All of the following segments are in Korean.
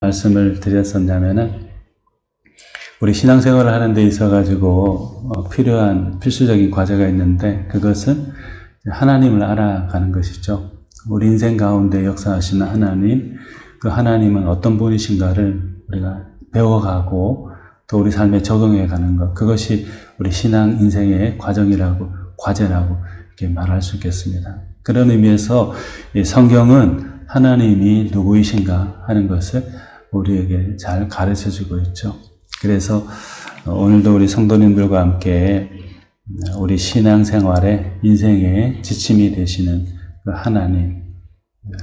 말씀을 드렸었냐면은 우리 신앙생활을 하는 데 있어가지고 필요한 필수적인 과제가 있는데 그것은 하나님을 알아가는 것이죠. 우리 인생 가운데 역사하시는 하나님, 그 하나님은 어떤 분이신가를 우리가 배워가고 또 우리 삶에 적용해 가는 것, 그것이 우리 신앙 인생의 과정이라고, 과제라고 이렇게 말할 수 있겠습니다. 그런 의미에서 이 성경은 하나님이 누구이신가 하는 것을 우리에게 잘 가르쳐주고 있죠. 그래서 오늘도 우리 성도님들과 함께 우리 신앙생활의 인생의 지침이 되시는 그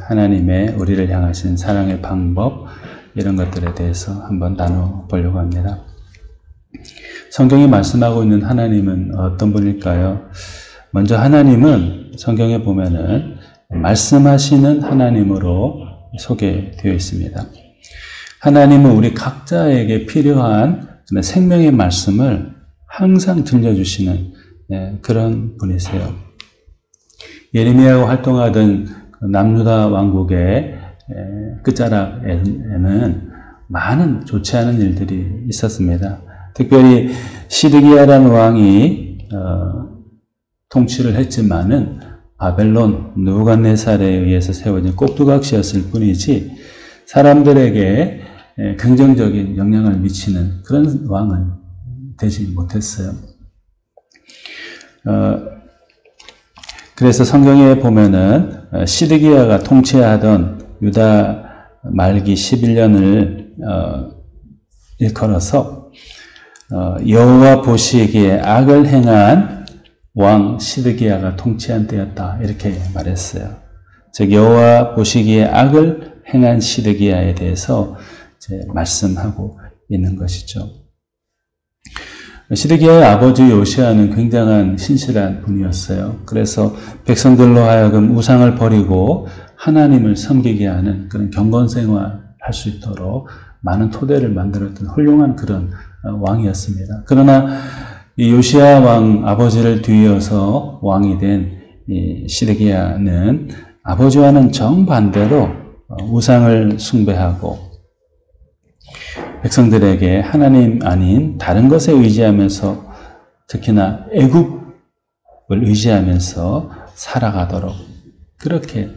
하나님의 우리를 향하신 사랑의 방법, 이런 것들에 대해서 한번 나눠보려고 합니다. 성경이 말씀하고 있는 하나님은 어떤 분일까요? 먼저 하나님은 성경에 보면은 말씀하시는 하나님으로 소개되어 있습니다. 하나님은 우리 각자에게 필요한 생명의 말씀을 항상 들려주시는 그런 분이세요. 예레미야가 활동하던 남유다 왕국의 끝자락에는 많은 좋지 않은 일들이 있었습니다. 특별히 시드기야라는 왕이 통치를 했지만은 바벨론 느부갓네살에 의해서 세워진 꼭두각시였을 뿐이지 사람들에게 긍정적인 영향을 미치는 그런 왕은 되지 못했어요. 그래서 성경에 보면은 시드기야가 통치하던 유다 말기 11년을 일컬어서 여호와 보시기에 악을 행한 왕 시드기야가 통치한 때였다, 이렇게 말했어요. 즉 여호와 보시기에 악을 행한 시드기야에 대해서 이제 말씀하고 있는 것이죠. 시드기야의 아버지 요시야는 굉장한 신실한 분이었어요. 그래서 백성들로 하여금 우상을 버리고 하나님을 섬기게 하는 그런 경건생활 할 수 있도록 많은 토대를 만들었던 훌륭한 그런 왕이었습니다. 그러나 이 요시야 왕 아버지를 뒤이어서 왕이 된 이 시드기야는 아버지와는 정반대로 우상을 숭배하고 백성들에게 하나님 아닌 다른 것에 의지하면서 특히나 애굽을 의지하면서 살아가도록 그렇게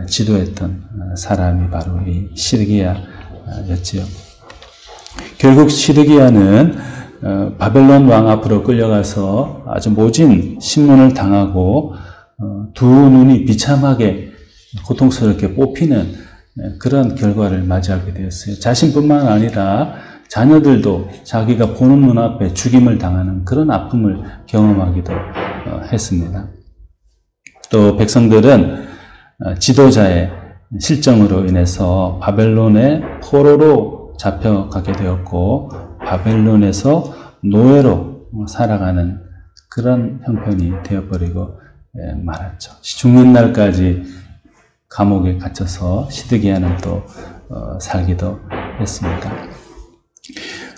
지도했던 사람이 바로 이 시드기야였지요. 결국 시드기야는 바벨론 왕 앞으로 끌려가서 아주 모진 신문을 당하고 두 눈이 비참하게 고통스럽게 뽑히는 그런 결과를 맞이하게 되었어요. 자신뿐만 아니라 자녀들도 자기가 보는 눈앞에 죽임을 당하는 그런 아픔을 경험하기도 했습니다. 또 백성들은 지도자의 실정으로 인해서 바벨론의 포로로 잡혀가게 되었고 바벨론에서 노예로 살아가는 그런 형편이 되어버리고 말았죠. 죽는 날까지 감옥에 갇혀서 시드기야는 또 살기도 했습니다.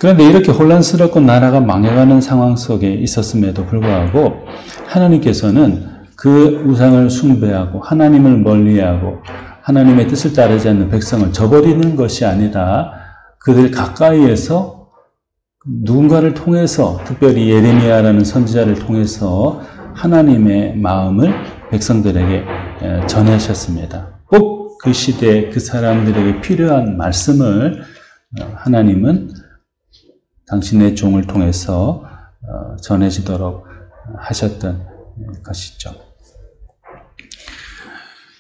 그런데 이렇게 혼란스럽고 나라가 망해가는 상황 속에 있었음에도 불구하고 하나님께서는 그 우상을 숭배하고 하나님을 멀리하고 하나님의 뜻을 따르지 않는 백성을 저버리는 것이 아니라 그들 가까이에서 누군가를 통해서 특별히 예레미야라는 선지자를 통해서 하나님의 마음을 백성들에게 전하셨습니다. 꼭 그 시대에 그 사람들에게 필요한 말씀을 하나님은 당신의 종을 통해서 전해지도록 하셨던 것이죠.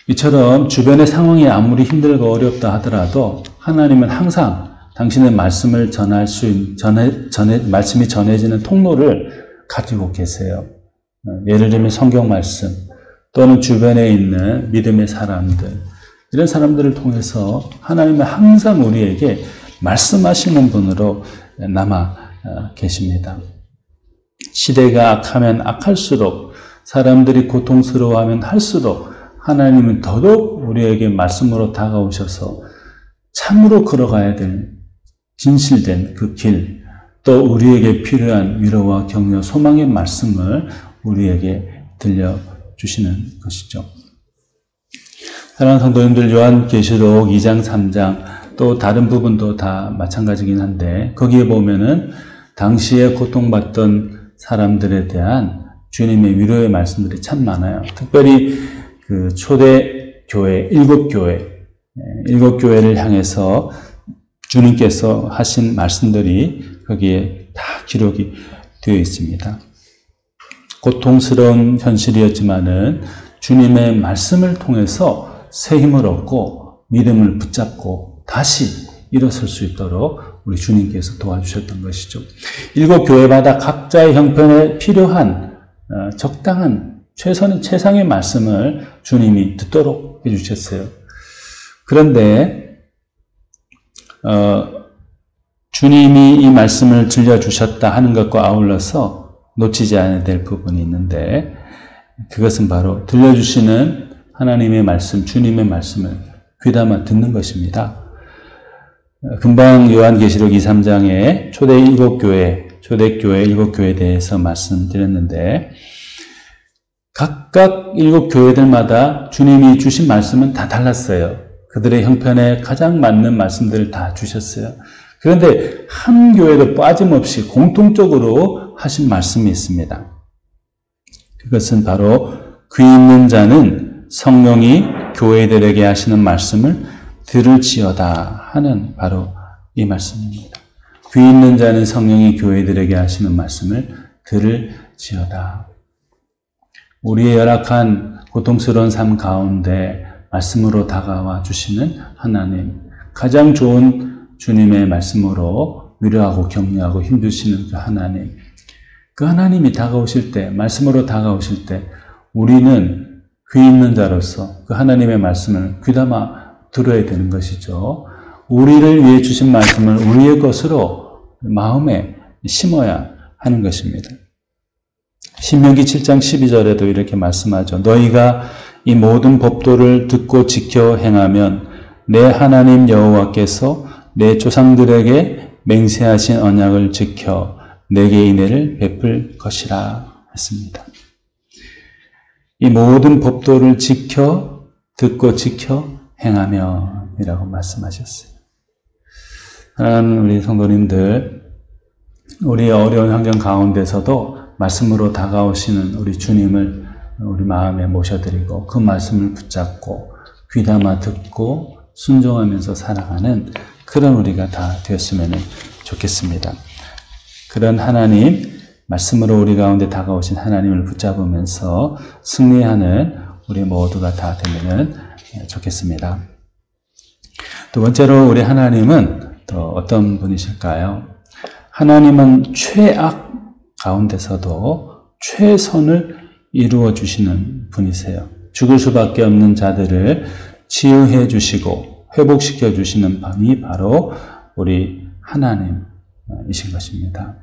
이처럼 주변의 상황이 아무리 힘들고 어렵다 하더라도 하나님은 항상 당신의 말씀을 말씀이 전해지는 통로를 가지고 계세요. 예를 들면 성경 말씀 또는 주변에 있는 믿음의 사람들, 이런 사람들을 통해서 하나님은 항상 우리에게 말씀하시는 분으로 남아 계십니다. 시대가 악하면 악할수록 사람들이 고통스러워하면 할수록 하나님은 더더욱 우리에게 말씀으로 다가오셔서 참으로 걸어가야 될 진실된 그 길, 또 우리에게 필요한 위로와 격려, 소망의 말씀을 우리에게 들려주시는 것이죠. 사랑하는 성도님들, 요한계시록 2장, 3장 또 다른 부분도 다 마찬가지긴 한데 거기에 보면은 당시에 고통받던 사람들에 대한 주님의 위로의 말씀들이 참 많아요. 특별히 그 초대 교회, 일곱 교회를 향해서 주님께서 하신 말씀들이 거기에 다 기록이 되어 있습니다. 고통스러운 현실이었지만은 주님의 말씀을 통해서 새 힘을 얻고 믿음을 붙잡고 다시 일어설 수 있도록 우리 주님께서 도와주셨던 것이죠. 일곱 교회마다 각자의 형편에 필요한 적당한 최상의 말씀을 주님이 듣도록 해주셨어요. 그런데 주님이 이 말씀을 들려주셨다 하는 것과 아울러서 놓치지 않아야 될 부분이 있는데 그것은 바로 들려주시는 하나님의 말씀, 주님의 말씀을 귀담아 듣는 것입니다. 금방 요한계시록 2, 3장에 초대교회 일곱 교회에 대해서 말씀드렸는데 각각 일곱 교회들마다 주님이 주신 말씀은 다 달랐어요. 그들의 형편에 가장 맞는 말씀들을 다 주셨어요. 그런데 한 교회도 빠짐없이 공통적으로 하신 말씀이 있습니다. 그것은 바로 귀 있는 자는 성령이 교회들에게 하시는 말씀을 들을지어다 하는 바로 이 말씀입니다. 귀 있는 자는 성령이 교회들에게 하시는 말씀을 들을지어다. 우리의 열악한 고통스러운 삶 가운데 말씀으로 다가와 주시는 하나님, 가장 좋은 주님의 말씀으로 위로하고 격려하고 힘주시는 그 하나님, 그 하나님이 다가오실 때, 말씀으로 다가오실 때 우리는 귀 있는 자로서 그 하나님의 말씀을 귀담아 들어야 되는 것이죠. 우리를 위해 주신 말씀을 우리의 것으로 마음에 심어야 하는 것입니다. 신명기 7장 12절에도 이렇게 말씀하죠. 너희가 이 모든 법도를 듣고 지켜 행하면 내 하나님 여호와께서 내 조상들에게 맹세하신 언약을 지켜 내게 은혜를 베풀 것이라 했습니다. 이 모든 법도를 듣고 지켜 행하면 이라고 말씀하셨어요. 사랑하는 우리 성도님들, 우리의 어려운 환경 가운데서도 말씀으로 다가오시는 우리 주님을 우리 마음에 모셔드리고 그 말씀을 붙잡고 귀담아 듣고 순종하면서 살아가는 그런 우리가 다 되었으면 좋겠습니다. 그런 하나님, 말씀으로 우리 가운데 다가오신 하나님을 붙잡으면서 승리하는 우리 모두가 다 되면 좋겠습니다. 두 번째로 우리 하나님은 또 어떤 분이실까요? 하나님은 최악 가운데서도 최선을 이루어 주시는 분이세요. 죽을 수밖에 없는 자들을 치유해 주시고 회복시켜 주시는 분이 바로 우리 하나님이신 것입니다.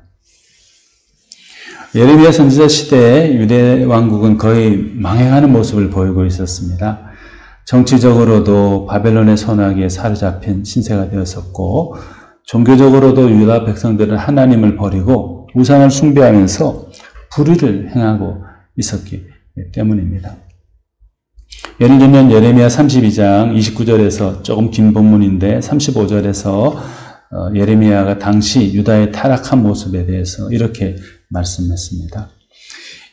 예레미야 선지자 시대에 유대 왕국은 거의 망해가는 모습을 보이고 있었습니다. 정치적으로도 바벨론의 손아귀에 사로잡힌 신세가 되었었고 종교적으로도 유다 백성들은 하나님을 버리고 우상을 숭배하면서 불의를 행하고 있었기 때문입니다. 예를 들면 예레미야 32장 29절에서 조금 긴 본문인데 35절에서 예레미야가 당시 유다의 타락한 모습에 대해서 이렇게 말씀했습니다.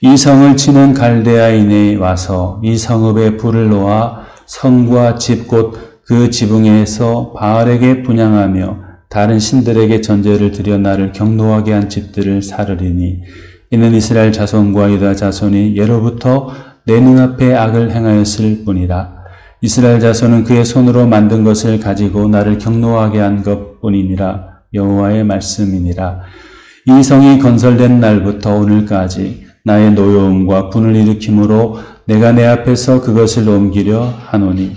이 성을 치는 갈대아인이 와서 이 성읍에 불을 놓아 성과 집 곧 그 지붕에서 바알에게 분향하며 다른 신들에게 전제를 드려 나를 경노하게 한 집들을 사르리니 이는 이스라엘 자손과 유다 자손이 예로부터 내 눈앞에 악을 행하였을 뿐이라. 이스라엘 자손은 그의 손으로 만든 것을 가지고 나를 경노하게 한 것뿐이니라. 여호와의 말씀이니라. 이 성이 건설된 날부터 오늘까지 나의 노여움과 분을 일으킴으로 내가 내 앞에서 그것을 옮기려 하노니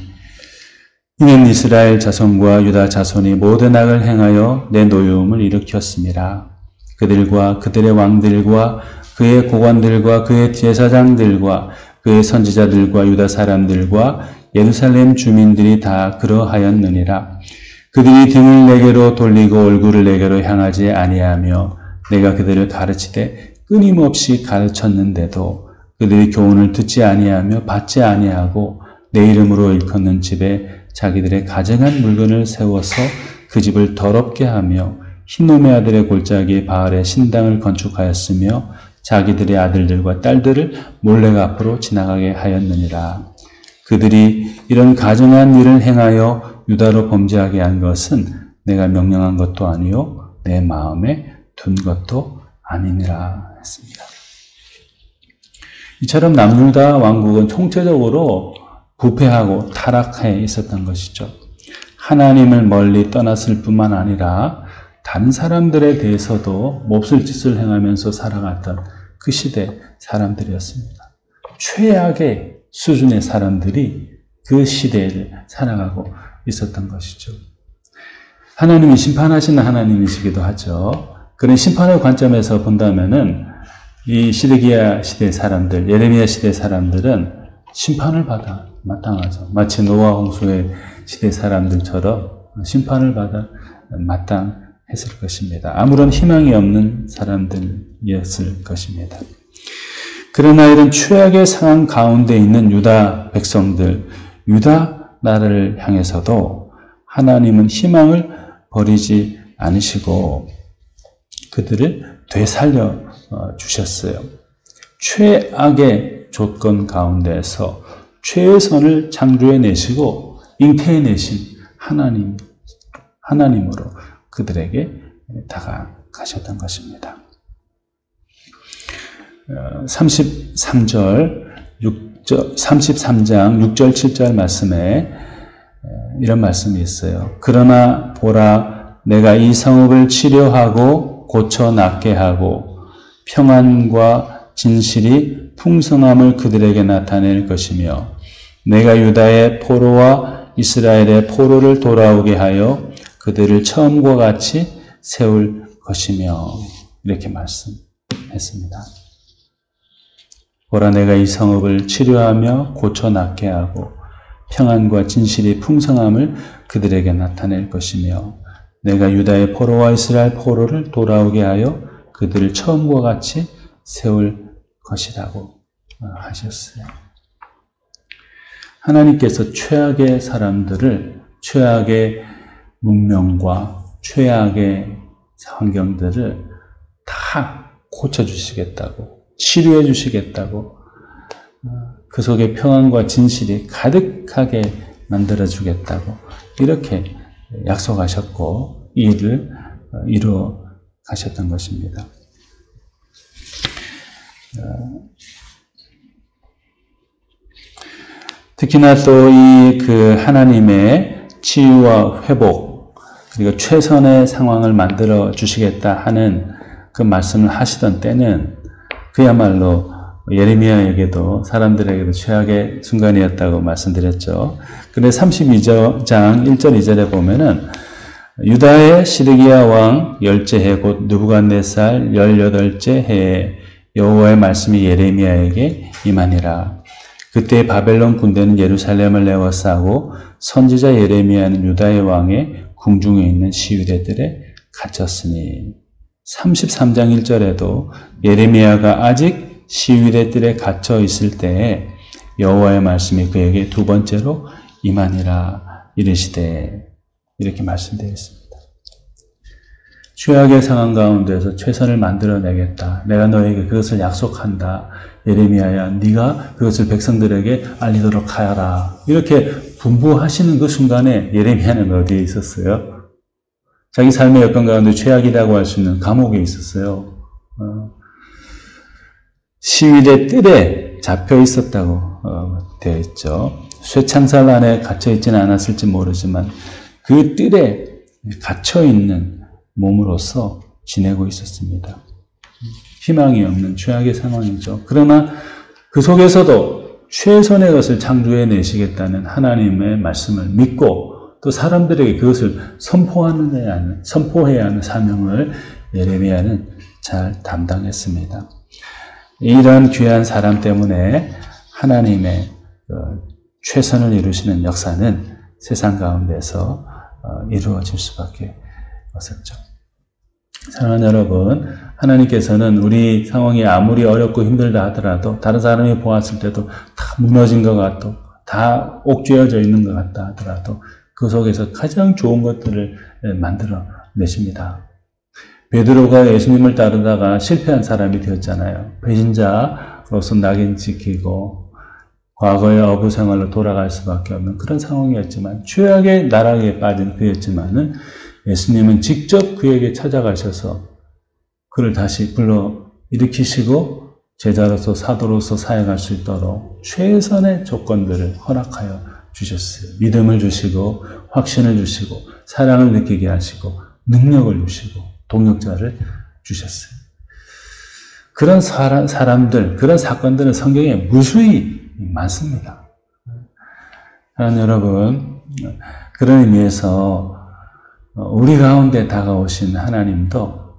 이는 이스라엘 자손과 유다 자손이 모든 악을 행하여 내 노여움을 일으켰음이라. 그들과 그들의 왕들과 그의 고관들과 그의 제사장들과 그의 선지자들과 유다 사람들과 예루살렘 주민들이 다 그러하였느니라. 그들이 등을 내게로 돌리고 얼굴을 내게로 향하지 아니하며 내가 그들을 가르치되 끊임없이 가르쳤는데도 그들이 교훈을 듣지 아니하며 받지 아니하고 내 이름으로 일컫는 집에 자기들의 가증한 물건을 세워서 그 집을 더럽게 하며 흰놈의 아들의 골짜기 바알의 신당을 건축하였으며 자기들의 아들들과 딸들을 몰래 앞으로 지나가게 하였느니라. 그들이 이런 가증한 일을 행하여 유다로 범죄하게 한 것은 내가 명령한 것도 아니요 내 마음에 둔 것도 아니니라 했습니다. 이처럼 남유다 왕국은 총체적으로 부패하고 타락해 있었던 것이죠. 하나님을 멀리 떠났을 뿐만 아니라 다른 사람들에 대해서도 몹쓸 짓을 행하면서 살아갔던 그 시대 사람들이었습니다. 최악의 수준의 사람들이 그 시대를 살아가고 있었던 것이죠. 하나님이 심판하시는 하나님이시기도 하죠. 그런 심판의 관점에서 본다면은 이 시드기야 시대 사람들, 예레미야 시대 사람들은 심판을 받아 마땅하죠. 마치 노아 홍수의 시대 사람들처럼 심판을 받아 마땅했을 것입니다. 아무런 희망이 없는 사람들이었을 것입니다. 그러나 이런 최악의 상황 가운데 있는 유다 백성들, 유다 나라를 향해서도 하나님은 희망을 버리지 않으시고 그들을 되살려 주셨어요. 최악의 조건 가운데에서 최선을 창조해내시고 잉태해내신 하나님으로 그들에게 다가가셨던 것입니다. 33장 6절 7절 말씀에 이런 말씀이 있어요. 그러나 보라 내가 이 성읍을 치료하고 고쳐 낫게 하고 평안과 진실이 풍성함을 그들에게 나타낼 것이며 내가 유다의 포로와 이스라엘의 포로를 돌아오게 하여 그들을 처음과 같이 세울 것이며 이렇게 말씀했습니다. 보라 내가 이 성읍을 치료하며 고쳐 낫게 하고 평안과 진실이 풍성함을 그들에게 나타낼 것이며 내가 유다의 포로와 이스라엘 포로를 돌아오게 하여 그들을 처음과 같이 세울 것이라고 하셨어요. 하나님께서 최악의 사람들을 최악의 문명과 최악의 환경들을 다 고쳐주시겠다고 치료해 주시겠다고 그 속에 평안과 진실이 가득하게 만들어주겠다고 이렇게 약속하셨고 이 일을 이루어 가셨던 것입니다. 특히나 또 이 하나님의 치유와 회복 그리고 최선의 상황을 만들어 주시겠다 하는 그 말씀을 하시던 때는 그야말로 예레미야에게도 사람들에게도 최악의 순간이었다고 말씀드렸죠. 그런데 32장 1절 2절에 보면은 유다의 시드기야 왕 10째 곧 느부갓네살 18째 해에 여호와의 말씀이 예레미야에게 임하니라. 그때 바벨론 군대는 예루살렘을 에워싸고 선지자 예레미야는 유다의 왕의 궁중에 있는 시위대들에 갇혔으니 33장 1절에도 예레미야가 아직 시위대들에 갇혀 있을 때에 여호와의 말씀이 그에게 두 번째로 임하니라 이르시되 이렇게 말씀되어 있습니다. 최악의 상황 가운데서 최선을 만들어내겠다. 내가 너에게 그것을 약속한다. 예레미야야 네가 그것을 백성들에게 알리도록 하여라. 이렇게 분부하시는 그 순간에 예레미야는 어디에 있었어요? 자기 삶의 여건 가운데 최악이라고 할 수 있는 감옥에 있었어요. 시위대 뜰에 잡혀 있었다고 되어 있죠. 쇠창살 안에 갇혀 있지는 않았을지 모르지만 그 뜰에 갇혀 있는 몸으로서 지내고 있었습니다. 희망이 없는 최악의 상황이죠. 그러나 그 속에서도 최선의 것을 창조해 내시겠다는 하나님의 말씀을 믿고 또 사람들에게 그것을 선포해야 하는 사명을 예레미야는 잘 담당했습니다. 이런 귀한 사람 때문에 하나님의 최선을 이루시는 역사는 세상 가운데서 이루어질 수밖에 없었죠. 사랑하는 여러분, 하나님께서는 우리 상황이 아무리 어렵고 힘들다 하더라도 다른 사람이 보았을 때도 다 무너진 것 같고 다 옥죄어져 있는 것 같다 하더라도 그 속에서 가장 좋은 것들을 만들어 내십니다. 베드로가 예수님을 따르다가 실패한 사람이 되었잖아요. 배신자로서 낙인 찍히고 과거의 어부 생활로 돌아갈 수밖에 없는 그런 상황이었지만 최악의 나락에 빠진 그였지만은 예수님은 직접 그에게 찾아가셔서 그를 다시 불러 일으키시고 제자로서 사도로서 사역할 수 있도록 최선의 조건들을 허락하여 주셨어요. 믿음을 주시고 확신을 주시고 사랑을 느끼게 하시고 능력을 주시고 동역자를 주셨어요. 그런 사람들, 그런 사건들은 성경에 무수히 많습니다. 사랑하는 여러분, 그런 의미에서 우리 가운데 다가오신 하나님도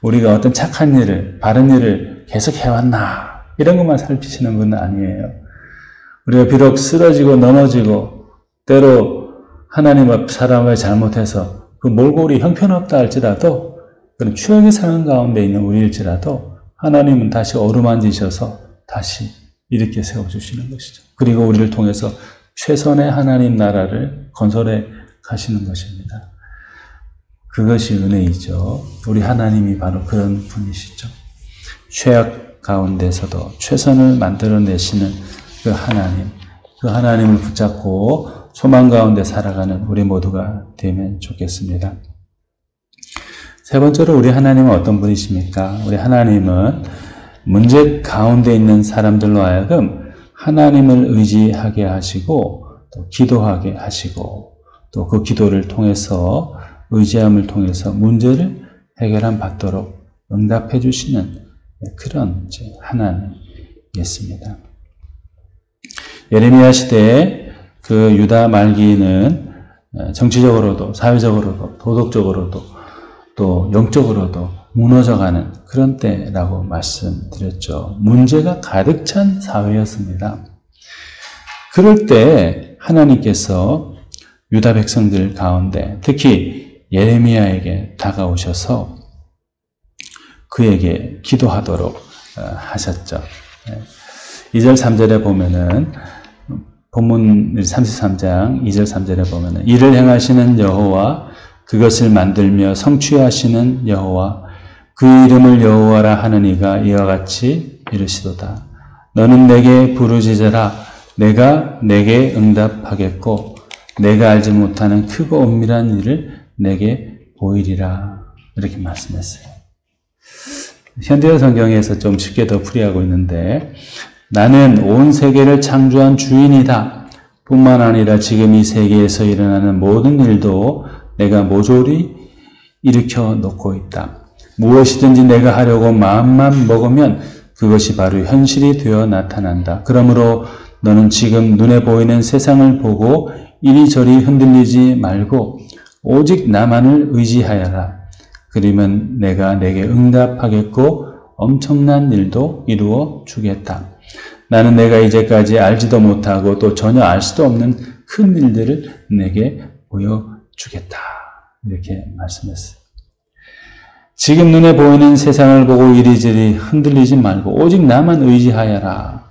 우리가 어떤 착한 일을, 바른 일을 계속 해왔나 이런 것만 살피시는 분은 아니에요. 우리가 비록 쓰러지고 넘어지고 때로 하나님 앞 사람을 잘못해서 그 몰골이 형편없다 할지라도 그런 추억의 상황 가운데 있는 우리일지라도 하나님은 다시 어루만지셔서 다시 일으켜 세워주시는 것이죠. 그리고 우리를 통해서 최선의 하나님 나라를 건설해 가시는 것입니다. 그것이 은혜이죠. 우리 하나님이 바로 그런 분이시죠. 최악 가운데서도 최선을 만들어내시는 그 하나님을 붙잡고 소망 가운데 살아가는 우리 모두가 되면 좋겠습니다. 세 번째로 우리 하나님은 어떤 분이십니까? 우리 하나님은 문제 가운데 있는 사람들로 하여금 하나님을 의지하게 하시고 또 기도하게 하시고 또 그 기도를 통해서 의지함을 통해서 문제를 해결함 받도록 응답해 주시는 그런 하나님이었습니다. 예레미야 시대에 그 유다 말기는 정치적으로도 사회적으로도 도덕적으로도 또 영적으로도 무너져가는 그런 때라고 말씀드렸죠. 문제가 가득 찬 사회였습니다. 그럴 때 하나님께서 유다 백성들 가운데 특히 예레미야에게 다가오셔서 그에게 기도하도록 하셨죠. 2절 3절에 보면은 본문 33장 2절 3절에 보면은 이를 행하시는 여호와 그것을 만들며 성취하시는 여호와 그 이름을 여호와라 하는 이가 이와 같이 이르시도다. 너는 내게 부르짖으라 내가 내게 응답하겠고 내가 알지 못하는 크고 은밀한 일을 내게 보이리라. 이렇게 말씀했어요. 현대어 성경에서 좀 쉽게 더 풀이하고 있는데 나는 온 세계를 창조한 주인이다. 뿐만 아니라 지금 이 세계에서 일어나는 모든 일도 내가 모조리 일으켜 놓고 있다. 무엇이든지 내가 하려고 마음만 먹으면 그것이 바로 현실이 되어 나타난다. 그러므로 너는 지금 눈에 보이는 세상을 보고 이리저리 흔들리지 말고 오직 나만을 의지하여라. 그러면 내가 내게 응답하겠고 엄청난 일도 이루어 주겠다. 나는 내가 이제까지 알지도 못하고 또 전혀 알 수도 없는 큰 일들을 내게 보여주겠다. 이렇게 말씀했어요. 지금 눈에 보이는 세상을 보고 이리저리 흔들리지 말고 오직 나만 의지하여라.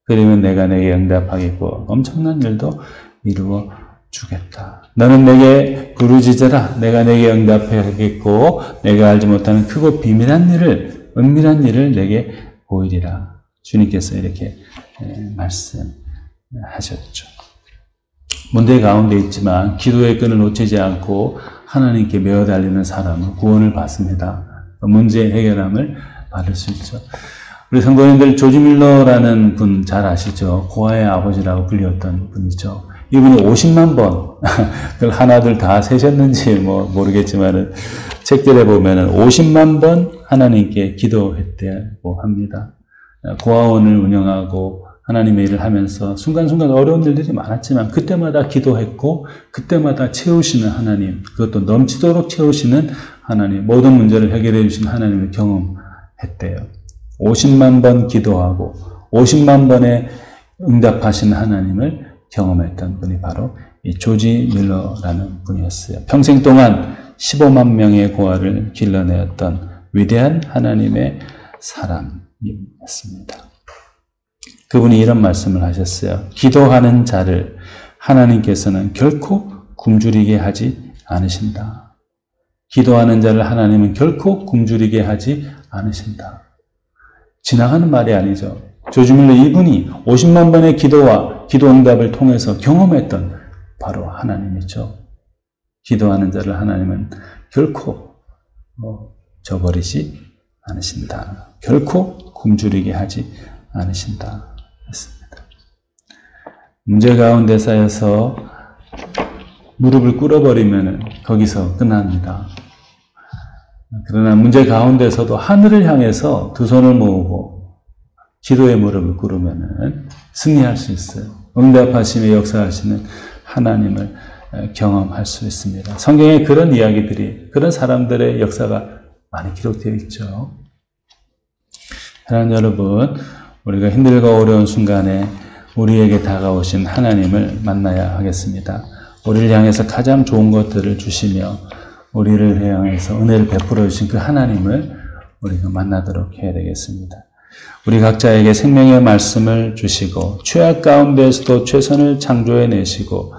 그러면 내가 내게 응답하겠고 엄청난 일도 이루어 주겠다. 너는 내게 부르짖으라. 내가 내게 응답하겠고 내가 알지 못하는 크고 은밀한 일을 내게 보이리라. 주님께서 이렇게 말씀하셨죠. 문제 가운데 있지만 기도의 끈을 놓치지 않고 하나님께 메어 달리는 사람은 구원을 받습니다. 문제 해결함을 받을 수 있죠. 우리 성도님들 조지 밀러라는 분 잘 아시죠? 고아의 아버지라고 불렸던 분이죠. 이분이 50만 번, 그걸 하나둘 다 세셨는지 모르겠지만 책들에 보면은 50만 번 하나님께 기도했다고 합니다. 고아원을 운영하고 하나님의 일을 하면서 순간순간 어려운 일들이 많았지만 그때마다 기도했고 그때마다 채우시는 하나님, 그것도 넘치도록 채우시는 하나님, 모든 문제를 해결해 주신 하나님을 경험했대요. 50만 번 기도하고 50만 번에 응답하신 하나님을 경험했던 분이 바로 이 조지 밀러라는 분이었어요. 평생 동안 15만 명의 고아를 길러내었던 위대한 하나님의 사람이었습니다. 그분이 이런 말씀을 하셨어요. 기도하는 자를 하나님께서는 결코 굶주리게 하지 않으신다. 기도하는 자를 하나님은 결코 굶주리게 하지 않으신다. 지나가는 말이 아니죠. 조지 밀러 이분이 50만 번의 기도와 기도 응답을 통해서 경험했던 바로 하나님이죠. 기도하는 자를 하나님은 결코 저버리지 않으신다. 결코 굶주리게 하지 않으신다. 했습니다. 문제 가운데 쌓여서 무릎을 꿇어버리면 거기서 끝납니다. 그러나 문제 가운데서도 하늘을 향해서 두 손을 모으고 기도의 무릎을 꿇으면 승리할 수 있어요. 응답하심에 역사하시는 하나님을 경험할 수 있습니다. 성경에 그런 이야기들이, 그런 사람들의 역사가 많이 기록되어 있죠. 사랑하는 여러분, 우리가 힘들고 어려운 순간에 우리에게 다가오신 하나님을 만나야 하겠습니다. 우리를 향해서 가장 좋은 것들을 주시며 우리를 향해서 은혜를 베풀어 주신 그 하나님을 우리가 만나도록 해야 되겠습니다. 우리 각자에게 생명의 말씀을 주시고 최악 가운데에서도 최선을 창조해 내시고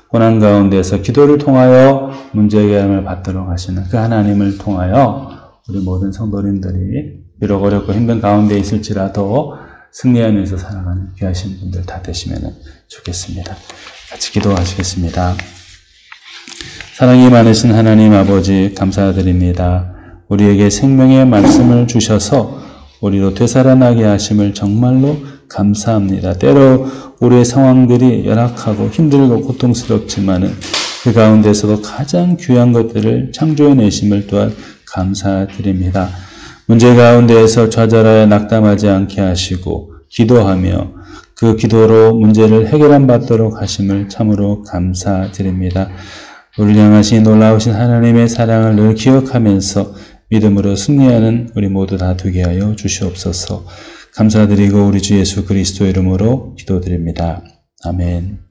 고난 가운데서 기도를 통하여 문제 해결을 받도록 하시는 그 하나님을 통하여 우리 모든 성도님들이 비록 어렵고 힘든 가운데 있을지라도 승리하면서 살아가는 귀하신 분들 다 되시면 좋겠습니다. 같이 기도하시겠습니다. 사랑이 많으신 하나님 아버지 감사드립니다. 우리에게 생명의 말씀을 주셔서 우리로 되살아나게 하심을 정말로 감사합니다. 때로 우리의 상황들이 열악하고 힘들고 고통스럽지만은 그 가운데서도 가장 귀한 것들을 창조해내심을 또한 감사드립니다. 문제 가운데에서 좌절하여 낙담하지 않게 하시고 기도하며 그 기도로 문제를 해결함 받도록 하심을 참으로 감사드립니다. 우리를 향하신 놀라우신 하나님의 사랑을 늘 기억하면서 믿음으로 승리하는 우리 모두 다 되게 하여 주시옵소서. 감사드리고 우리 주 예수 그리스도 이름으로 기도드립니다. 아멘.